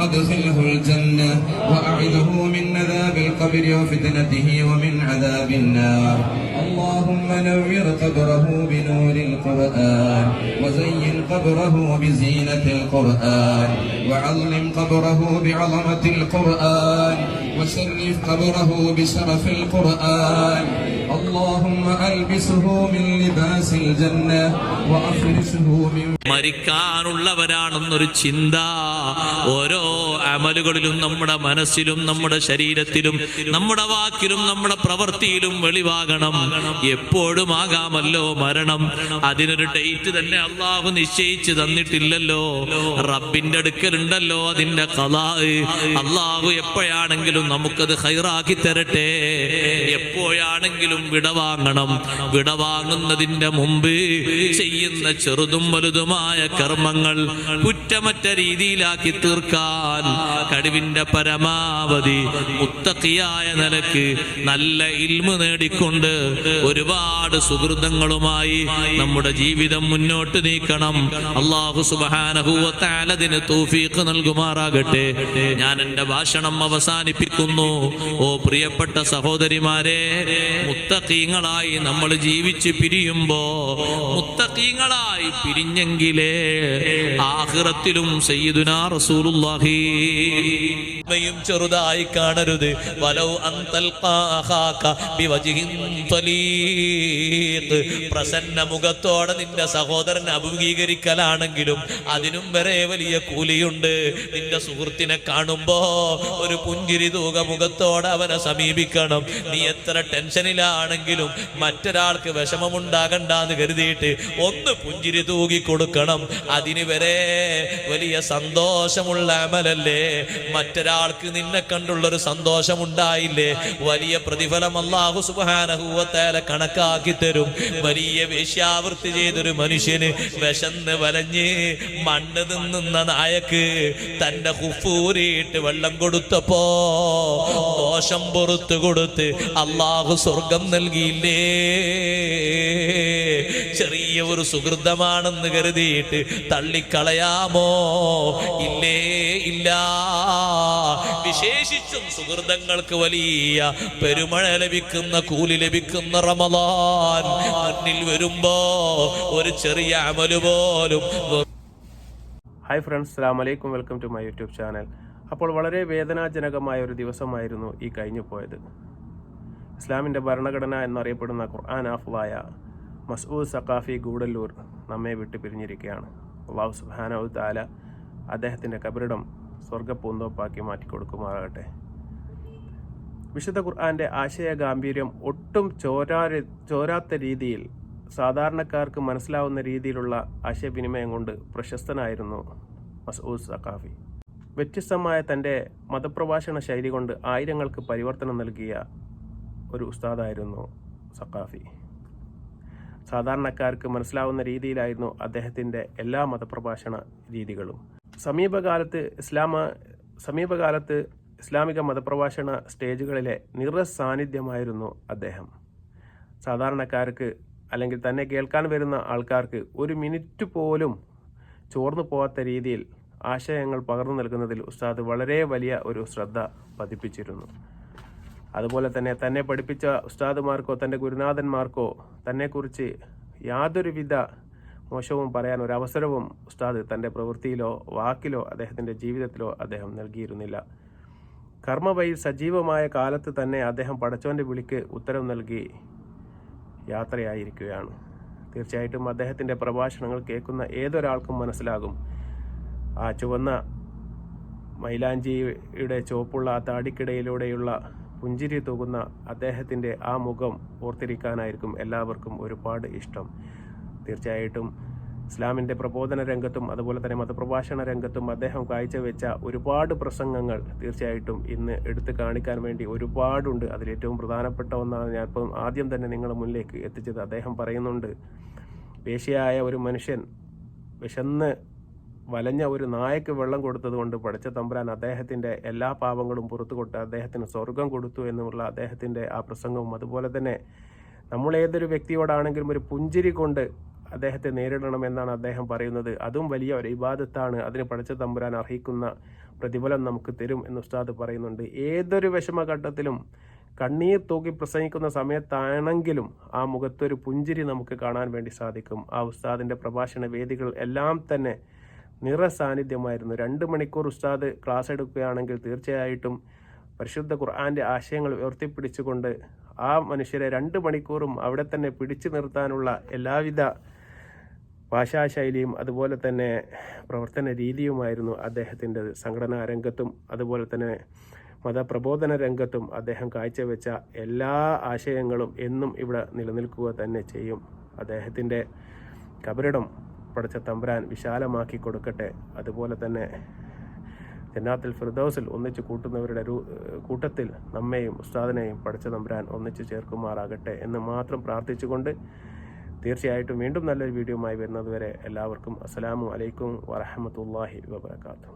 وأدخله الجنة وأعذه من عذاب القبر وفتنته ومن عذاب النار. اللهم نور قبره بنور القرآن وزين قبره بزينة القرآن وعظم قبره بعظمة القرآن وشرف قبره بشرف القرآن. اللهم ألبسه من لباس الجنة وأفرشه من മരിക്കാനുള്ളവരാണെന്നൊരു ചിന്ത ഓരോ അമലുകളിലും നമ്മുടെ മനസ്സിലും നമ്മുടെ ശരീരത്തിലും നമ്മുടെ വാക്കിലും നമ്മുടെ പ്രവൃത്തിയിലും വെളിവാകണം. എപ്പോഴും ആകാമല്ലോ മരണം. അതിനൊരു ഡേറ്റ് തന്നെ അള്ളാഹു നിശ്ചയിച്ചു തന്നിട്ടില്ലല്ലോ. റബ്ബിന്റെ അടുക്കലുണ്ടല്ലോ അതിന്റെ ഖളാ. അള്ളാഹു എപ്പോഴാണെങ്കിലും നമുക്കത് ഖൈറാക്കി തരട്ടെ. എപ്പോഴാണെങ്കിലും വിടവാങ്ങണം. വിടവാങ്ങുന്നതിന്റെ മുമ്പ് ചെയ്യുന്ന ചെറുതും വലുതുമായ കർമ്മങ്ങൾ കുറ്റമറ്റ രീതിയിലാക്കി തീർക്കാൻ കഴിവിന്റെ പരമാവധി മുത്തഖിയായ നിലക്ക് നല്ല ഇൽമു നേടിക്കൊണ്ട് ഒരുപാട് സുഹൃതങ്ങളുമായി നമ്മുടെ ജീവിതം മുന്നോട്ട് നീക്കണം. അല്ലാഹു സുബ്ഹാനഹു വ തആല അതിന് തൗഫീഖ് നൽകുമാറാകട്ടെ. ഞാൻ എൻ്റെ ഭാഷണം അവസാനിപ്പിക്കുന്നു. ഓ പ്രിയപ്പെട്ട സഹോദരിമാരെ, മുത്തഖീങ്ങളായി നമ്മൾ ജീവിച്ച് പിരിയുമ്പോ മുത്തഖീങ്ങളായി പിരിഞ്ഞെങ്കിലേ ആഖിറത്തിലും സയ്യിദുനാ റസൂലുള്ളാഹി ചെറുതായി കാണരുത്. വലൗ അൻതൽഖാ അഖാക ബിവജ്ഹിൻ തലീഖ്, പ്രസന്ന മുഖത്തോടെ നിന്റെ സഹോദരനെ അഭിമുഖീകരിക്കലാണെങ്കിലും അതിനും വരെ വലിയ കൂലിയുണ്ട്. നിന്റെ സുഹൃത്തിനെ കാണുമ്പോ ഒരു പുഞ്ചിരി തൂക മുഖത്തോടെ അവനെ സമീപിക്കണം. നീ എത്ര ടെൻഷനിലാണെങ്കിലും മറ്റൊരാൾക്ക് വിഷമമുണ്ടാകണ്ടെന്ന് കരുതിയിട്ട് ഒന്ന് പുഞ്ചിരി തൂകി കൊടുക്കണം. അതിന് വരെ വലിയ സന്തോഷമുള്ള അമലല്ലേ. മറ്റൊരാൾക്ക് നിന്നെ കണ്ടുള്ളൊരു സന്തോഷം ഉണ്ടായില്ലേ, വലിയ പ്രതിഫലം അല്ലാഹു സുബ്ഹാനഹു വ തആല കണക്കാക്കി തരും. വലിയ വേശ്യാവൃത്തി ചെയ്തൊരു മനുഷ്യന് വിശന്ന് വലഞ്ഞ് മണ്ണ് തിന്നുന്ന നായക്ക് തന്റെ ഹുഫൂരിയിട്ട് വെള്ളം കൊടുത്തപ്പോ ദോഷം പുറത്തു കൊടുത്ത് അല്ലാഹു സ്വർഗം നൽകിയില്ലേ. ചെറിയ ഒരു സുഹൃതമാണെന്ന് കരുതിയിട്ട് തള്ളിക്കളയാമോ? ഇല്ലേ, ഇല്ല. വിശേഷിച്ചും സുഹൃതങ്ങൾക്ക് വലിയ പെരുമഴ ലഭിക്കുന്ന, കൂലി ലഭിക്കുന്ന റമളാൻ മുന്നിൽ വരുമ്പോ ഒരു ചെറിയ അമല് പോലും. ഹായ് ഫ്രണ്ട്സ്, അസ്സലാമു അലൈക്കും. Welcome to my YouTube channel. അപ്പോൾ വളരെ വേദനാജനകമായ ഒരു ദിവസമായിരുന്നു ഈ കഴിഞ്ഞു പോയത്. ഇസ്ലാമിൻ്റെ ഭരണഘടന എന്നറിയപ്പെടുന്ന ഖുർആൻ ഹാഫിളായ മസ്ഊദ് സഖാഫി ഗൂഡല്ലൂർ നമ്മെ വിട്ട് പിരിഞ്ഞിരിക്കുകയാണ്. അല്ലാഹു സുബ്ഹാനഹു വ തആല അദ്ദേഹത്തിൻ്റെ കബറിടം സ്വർഗ്ഗപ്പൂന്തോപ്പാക്കി മാറ്റിക്കൊടുക്കുമാറാകട്ടെ. വിശുദ്ധ ഖുർആൻ്റെ ആശയ ഗാംഭീര്യം ഒട്ടും ചോരാത്ത രീതിയിൽ സാധാരണക്കാർക്ക് മനസ്സിലാവുന്ന രീതിയിലുള്ള ആശയവിനിമയം കൊണ്ട് പ്രശസ്തനായിരുന്നു മസ്ഊദ് സഖാഫി. വ്യത്യസ്തമായ തൻ്റെ മതപ്രഭാഷണ ശൈലി കൊണ്ട് ആയിരങ്ങൾക്ക് പരിവർത്തനം നൽകിയ ഒരു ഉസ്താദായിരുന്നു സഖാഫി. സാധാരണക്കാർക്ക് മനസ്സിലാവുന്ന രീതിയിലായിരുന്നു അദ്ദേഹത്തിൻ്റെ എല്ലാ മതപ്രഭാഷണ രീതികളും. സമീപകാലത്ത് ഇസ്ലാമിക മതപ്രഭാഷണ സ്റ്റേജുകളിലെ നിറസാന്നിധ്യമായിരുന്നു അദ്ദേഹം. സാധാരണക്കാർക്ക് അല്ലെങ്കിൽ തന്നെ കേൾക്കാൻ വരുന്ന ആൾക്കാർക്ക് ഒരു മിനിറ്റ് പോലും ചോർന്നു പോകാത്ത രീതിയിൽ ആശയങ്ങൾ പകർന്നു നൽകുന്നതിൽ ഉസ്താദ് വളരെ വലിയ ഒരു ശ്രദ്ധ പതിപ്പിച്ചിരുന്നു. അതുപോലെ തന്നെ പഠിപ്പിച്ച ഉസ്താദുമാർക്കോ തൻ്റെ ഗുരുനാഥന്മാർക്കോ തന്നെക്കുറിച്ച് യാതൊരുവിധ മോശവും പറയാൻ ഒരവസരവും ഉസ്താദ് തൻ്റെ പ്രവൃത്തിയിലോ വാക്കിലോ അദ്ദേഹത്തിൻ്റെ ജീവിതത്തിലോ അദ്ദേഹം നൽകിയിരുന്നില്ല. കർമ്മവയിൽ സജീവമായ കാലത്ത് തന്നെ അദ്ദേഹം പടച്ചോൻ്റെ വിളിക്ക് ഉത്തരം നൽകി യാത്രയായിരിക്കുകയാണ്. തീർച്ചയായിട്ടും അദ്ദേഹത്തിൻ്റെ പ്രഭാഷണങ്ങൾ കേൾക്കുന്ന ഏതൊരാൾക്കും മനസ്സിലാകും, ആ ചുവന്ന മൈലാഞ്ചിയുടെ ചുവപ്പുള്ള ആ താടിക്കിടയിലൂടെയുള്ള പുഞ്ചിരി തൂകുന്ന അദ്ദേഹത്തിൻ്റെ ആ മുഖം ഓർത്തിരിക്കാനായിരിക്കും എല്ലാവർക്കും ഒരുപാട് ഇഷ്ടം. തീർച്ചയായിട്ടും ഇസ്ലാമിൻ്റെ പ്രബോധന രംഗത്തും അതുപോലെ തന്നെ മതപ്രഭാഷണ രംഗത്തും അദ്ദേഹം കാഴ്ചവെച്ച ഒരുപാട് പ്രസംഗങ്ങൾ തീർച്ചയായിട്ടും ഇന്ന് എടുത്തു കാണിക്കാൻ വേണ്ടി ഒരുപാടുണ്ട്. അതിലേറ്റവും പ്രധാനപ്പെട്ട ഒന്നാണ് ഞാൻ ഇപ്പം ആദ്യം തന്നെ നിങ്ങളുടെ മുന്നിലേക്ക് എത്തിച്ചത്. അദ്ദേഹം പറയുന്നുണ്ട്, വേശ്യയായ ഒരു മനുഷ്യൻ വിശന്ന് വലഞ്ഞ ഒരു നായക്ക് വെള്ളം കൊടുത്തതുകൊണ്ട് പടച്ച തമ്പുരാൻ അദ്ദേഹത്തിൻ്റെ എല്ലാ പാപങ്ങളും പുറത്തു കൊടുത്ത് അദ്ദേഹത്തിന് സ്വർഗം കൊടുത്തു എന്നുള്ള അദ്ദേഹത്തിൻ്റെ ആ പ്രസംഗവും, അതുപോലെ തന്നെ നമ്മളേതൊരു വ്യക്തിയോടാണെങ്കിലും ഒരു പുഞ്ചിരി കൊണ്ട് അദ്ദേഹത്തെ നേരിടണമെന്നാണ് അദ്ദേഹം പറയുന്നത്. അതും വലിയ ഒരു ഇബാദത്താണ്. അതിന് പടച്ച തമ്പുരാൻ അർഹിക്കുന്ന പ്രതിഫലം നമുക്ക് തരും എന്ന് ഉസ്താദ് പറയുന്നുണ്ട്. ഏതൊരു വിഷമഘട്ടത്തിലും കണ്ണീർ തൂക്കി പ്രസംഗിക്കുന്ന സമയത്താണെങ്കിലും ആ മുഖത്തൊരു പുഞ്ചിരി നമുക്ക് കാണാൻ വേണ്ടി സാധിക്കും. ആ ഉസ്താദിൻ്റെ പ്രഭാഷണ വേദികൾ എല്ലാം തന്നെ നിറസാന്നിധ്യമായിരുന്നു. 2 മണിക്കൂർ ഉസ്താദ് ക്ലാസ് എടുക്കുകയാണെങ്കിൽ തീർച്ചയായിട്ടും പരിശുദ്ധ ഖുർആൻ്റെ ആശയങ്ങൾ ഉയർത്തിപ്പിടിച്ചുകൊണ്ട് ആ മനുഷ്യരെ 2 മണിക്കൂറും അവിടെ തന്നെ പിടിച്ചു നിർത്താനുള്ള എല്ലാവിധ ഭാഷാശൈലിയും അതുപോലെ തന്നെ പ്രവർത്തന രീതിയുമായിരുന്നു അദ്ദേഹത്തിൻ്റെ. സംഘടനാ രംഗത്തും അതുപോലെ തന്നെ മതപ്രബോധന രംഗത്തും അദ്ദേഹം കാഴ്ചവെച്ച എല്ലാ ആശയങ്ങളും എന്നും ഇവിടെ നിലനിൽക്കുക തന്നെ ചെയ്യും. അദ്ദേഹത്തിൻ്റെ കബറിടം പടച്ച തമ്പുരാൻ വിശാലമാക്കി കൊടുക്കട്ടെ. അതുപോലെ തന്നെ ജന്നാത്തുൽ ഫിർദൗസിൽ ഒന്നിച്ച് കൂട്ടുന്നവരുടെ കൂട്ടത്തിൽ നമ്മെയും ഉസ്താദിനെയും പടച്ച തമ്പുരാൻ ഒന്നിച്ച് ചേർക്കുമാറാകട്ടെ എന്ന് മാത്രം പ്രാർത്ഥിച്ചുകൊണ്ട് തീർച്ചയായിട്ടും വീണ്ടും നല്ലൊരു വീഡിയോയുമായി വരുന്നതുവരെ എല്ലാവർക്കും അസ്സലാമു അലൈക്കും വറഹ്മത്തുള്ളാഹി വബറകാതുഹു.